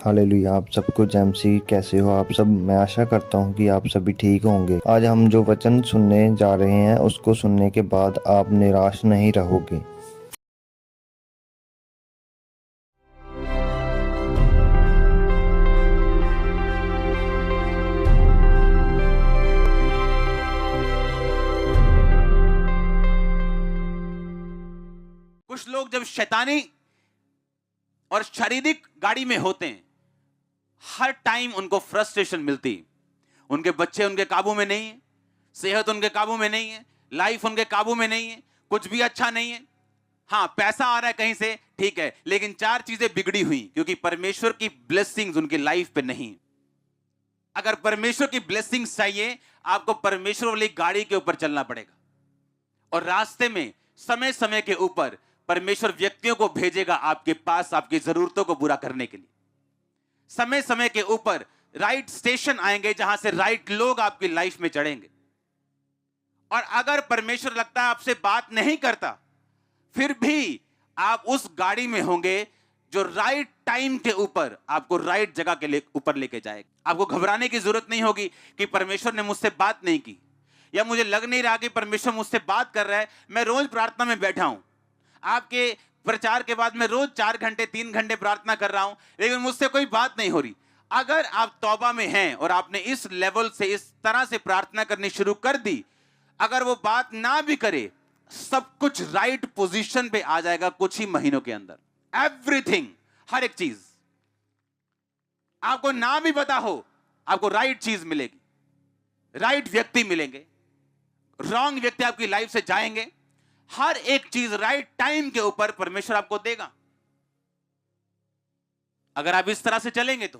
Hallelujah. आप सबको जय मसीह। कैसे हो आप सब? मैं आशा करता हूँ कि आप सभी ठीक होंगे। आज हम जो वचन सुनने जा रहे हैं उसको सुनने के बाद आप निराश नहीं रहोगे। कुछ लोग जब शैतानी और शारीरिक गाड़ी में होते हैं, हर टाइम उनको फ्रस्ट्रेशन मिलती। उनके बच्चे उनके काबू में नहीं है, सेहत उनके काबू में नहीं है, लाइफ उनके काबू में नहीं है, कुछ भी अच्छा नहीं है। हाँ, पैसा आ रहा है कहीं से, ठीक है, लेकिन चार चीजें बिगड़ी हुई क्योंकि परमेश्वर की ब्लेसिंग्स उनकी लाइफ पे नहीं। अगर परमेश्वर की ब्लेसिंग्स चाहिए, आपको परमेश्वर वाली गाड़ी के ऊपर चलना पड़ेगा। और रास्ते में समय समय के ऊपर परमेश्वर व्यक्तियों को भेजेगा आपके पास आपकी जरूरतों को पूरा करने के लिए। समय समय के ऊपर राइट स्टेशन आएंगे जहां से राइट लोग आपकी लाइफ में चढ़ेंगे। और अगर परमेश्वर लगता है आपसे बात नहीं करता, फिर भी आप उस गाड़ी में होंगे जो राइट टाइम के ऊपर आपको राइट जगह के ऊपर लेके जाएगा। आपको घबराने की जरूरत नहीं होगी कि परमेश्वर ने मुझसे बात नहीं की, या मुझे लग नहीं रहा कि परमेश्वर मुझसे बात कर रहा है। मैं रोज प्रार्थना में बैठा हूं, आपके प्रचार के बाद मैं रोज 4 घंटे 3 घंटे प्रार्थना कर रहा हूं, लेकिन मुझसे कोई बात नहीं हो रही। अगर आप तौबा में हैं और आपने इस लेवल से इस तरह से प्रार्थना करनी शुरू कर दी, अगर वो बात ना भी करे, सब कुछ राइट पोजीशन पे आ जाएगा कुछ ही महीनों के अंदर। एवरीथिंग, हर एक चीज आपको ना भी पता हो, आपको राइट चीज मिलेगी, राइट व्यक्ति मिलेंगे, रॉन्ग व्यक्ति आपकी लाइफ से जाएंगे। हर एक चीज राइट टाइम के ऊपर परमेश्वर आपको देगा। अगर आप इस तरह से चलेंगे तो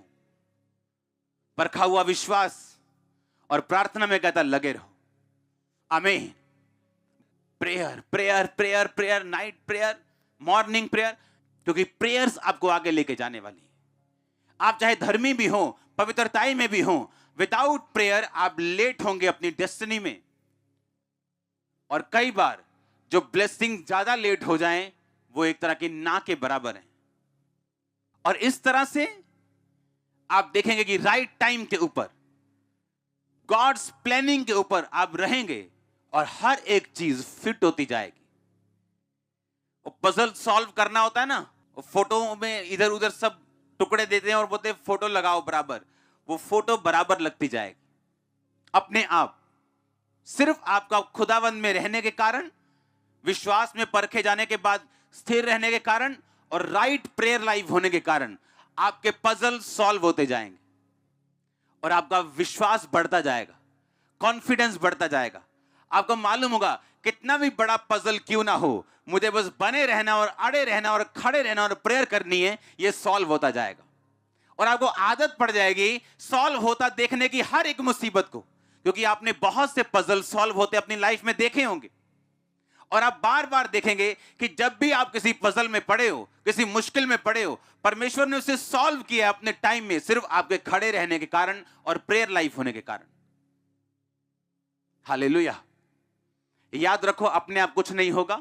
परखा हुआ विश्वास और प्रार्थना में कहता लगे रहो। आमीन। Prayer prayer prayer prayer, night prayer, morning prayer, क्योंकि प्रेयर्स आपको आगे लेके जाने वाली है। आप चाहे धर्मी भी हो, पवित्रताई में भी हो, विदाउट प्रेयर आप लेट होंगे अपनी डेस्टिनी में। और कई बार जो ब्लेसिंग ज्यादा लेट हो जाएं, वो एक तरह की ना के बराबर है। और इस तरह से आप देखेंगे कि राइट टाइम के ऊपर, गॉड्स प्लानिंग के ऊपर आप रहेंगे और हर एक चीज फिट होती जाएगी। वो पजल सॉल्व करना होता है ना, वो फोटो में इधर उधर सब टुकड़े देते हैं और बोलते हैं फोटो लगाओ बराबर, वो फोटो बराबर लगती जाएगी अपने आप। सिर्फ आपका खुदावंद में रहने के कारण, विश्वास में परखे जाने के बाद स्थिर रहने के कारण और राइट प्रेयर लाइफ होने के कारण आपके पजल सॉल्व होते जाएंगे और आपका विश्वास बढ़ता जाएगा, कॉन्फिडेंस बढ़ता जाएगा। आपको मालूम होगा कितना भी बड़ा पजल क्यों ना हो, मुझे बस बने रहना और अड़े रहना और खड़े रहना और प्रेयर करनी है, ये सॉल्व होता जाएगा। और आपको आदत पड़ जाएगी सॉल्व होता देखने की हर एक मुसीबत को, क्योंकि आपने बहुत से पजल सॉल्व होते अपनी लाइफ में देखे होंगे। और आप बार बार देखेंगे कि जब भी आप किसी पजल में पड़े हो, किसी मुश्किल में पड़े हो, परमेश्वर ने उसे सॉल्व किया अपने टाइम में, सिर्फ आपके खड़े रहने के कारण और प्रेयर लाइफ होने के कारण। हालेलुया। याद रखो, अपने आप कुछ नहीं होगा।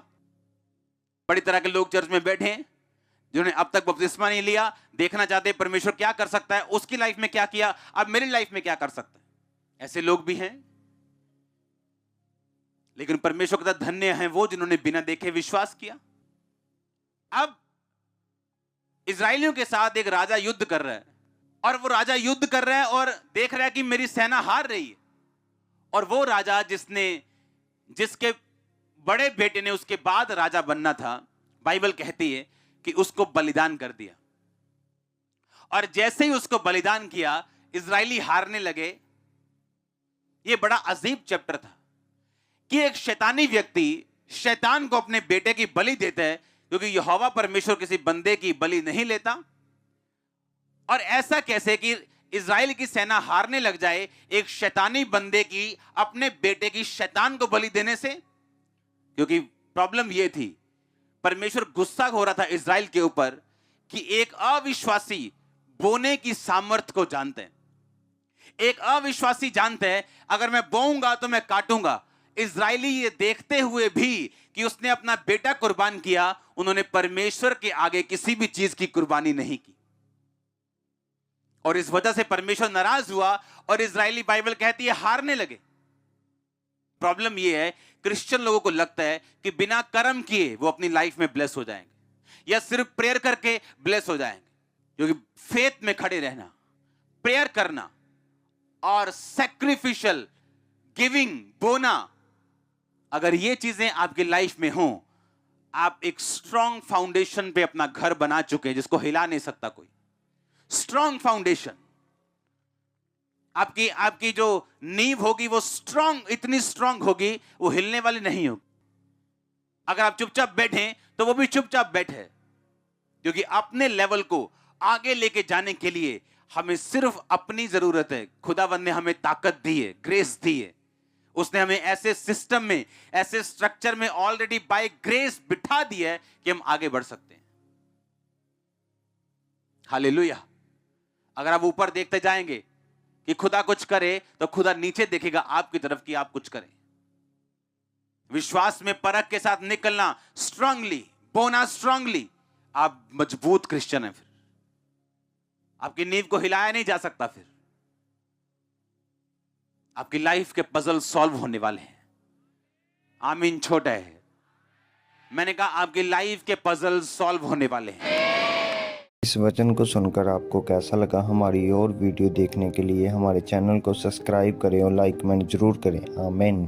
बड़ी तरह के लोग चर्च में बैठे हैं जिन्होंने अब तक बपतिस्मा नहीं लिया, देखना चाहते परमेश्वर क्या कर सकता है, उसकी लाइफ में क्या किया, अब मेरी लाइफ में क्या कर सकता है। ऐसे लोग भी हैं। लेकिन परमेश्वर का धन्य हैं वो जिन्होंने बिना देखे विश्वास किया। अब इजरायलियों के साथ एक राजा युद्ध कर रहा है, और वो राजा युद्ध कर रहा है और देख रहा है कि मेरी सेना हार रही है। और वो राजा जिसके बड़े बेटे ने उसके बाद राजा बनना था, बाइबल कहती है कि उसको बलिदान कर दिया। और जैसे ही उसको बलिदान किया, इजरायली हारने लगे। ये बड़ा अजीब चैप्टर था कि एक शैतानी व्यक्ति शैतान को अपने बेटे की बलि देता है, क्योंकि यहोवा परमेश्वर किसी बंदे की बलि नहीं लेता। और ऐसा कैसे कि इजराइल की सेना हारने लग जाए एक शैतानी बंदे की अपने बेटे की शैतान को बलि देने से? क्योंकि प्रॉब्लम यह थी, परमेश्वर गुस्सा हो रहा था इजराइल के ऊपर कि एक अविश्वासी बोने की सामर्थ्य को जानते हैं। एक अविश्वासी जानते हैं अगर मैं बोऊंगा तो मैं काटूंगा। इजरायली ये देखते हुए भी कि उसने अपना बेटा कुर्बान किया, उन्होंने परमेश्वर के आगे किसी भी चीज की कुर्बानी नहीं की। और इस वजह से परमेश्वर नाराज हुआ और इजरायली बाइबल कहती है हारने लगे। प्रॉब्लम यह है, क्रिश्चियन लोगों को लगता है कि बिना कर्म किए वो अपनी लाइफ में ब्लेस हो जाएंगे या सिर्फ प्रेयर करके ब्लेस हो जाएंगे। क्योंकि फेथ में खड़े रहना, प्रेयर करना और सैक्रिफिशियल गिविंग, बोना, अगर ये चीजें आपकी लाइफ में हो, आप एक स्ट्रॉन्ग फाउंडेशन पे अपना घर बना चुके हैं जिसको हिला नहीं सकता कोई। स्ट्रॉन्ग फाउंडेशन, आपकी जो नींव होगी वो स्ट्रॉन्ग, इतनी स्ट्रॉन्ग होगी वो हिलने वाली नहीं होगी। अगर आप चुपचाप बैठे तो वो भी चुपचाप बैठे, क्योंकि अपने लेवल को आगे लेके जाने के लिए हमें सिर्फ अपनी जरूरत है। खुदावंद ने हमें ताकत दी है, ग्रेस दी है। उसने हमें ऐसे सिस्टम में, ऐसे स्ट्रक्चर में ऑलरेडी बाय ग्रेस बिठा दिया है कि हम आगे बढ़ सकते हैं। हालेलुया। अगर आप ऊपर देखते जाएंगे कि खुदा कुछ करे तो खुदा नीचे देखेगा आपकी तरफ कि आप कुछ करें। विश्वास में परख के साथ निकलना, स्ट्रांगली बोना, स्ट्रांगली, आप मजबूत क्रिश्चियन है। फिर आपकी नींव को हिलाया नहीं जा सकता। फिर आपकी लाइफ के पजल सॉल्व होने वाले हैं। आमीन। छोटा है, मैंने कहा आपकी लाइफ के पजल सॉल्व होने वाले हैं। इस वचन को सुनकर आपको कैसा लगा? हमारी और वीडियो देखने के लिए हमारे चैनल को सब्सक्राइब करें और लाइक कमेंट जरूर करें। आमीन।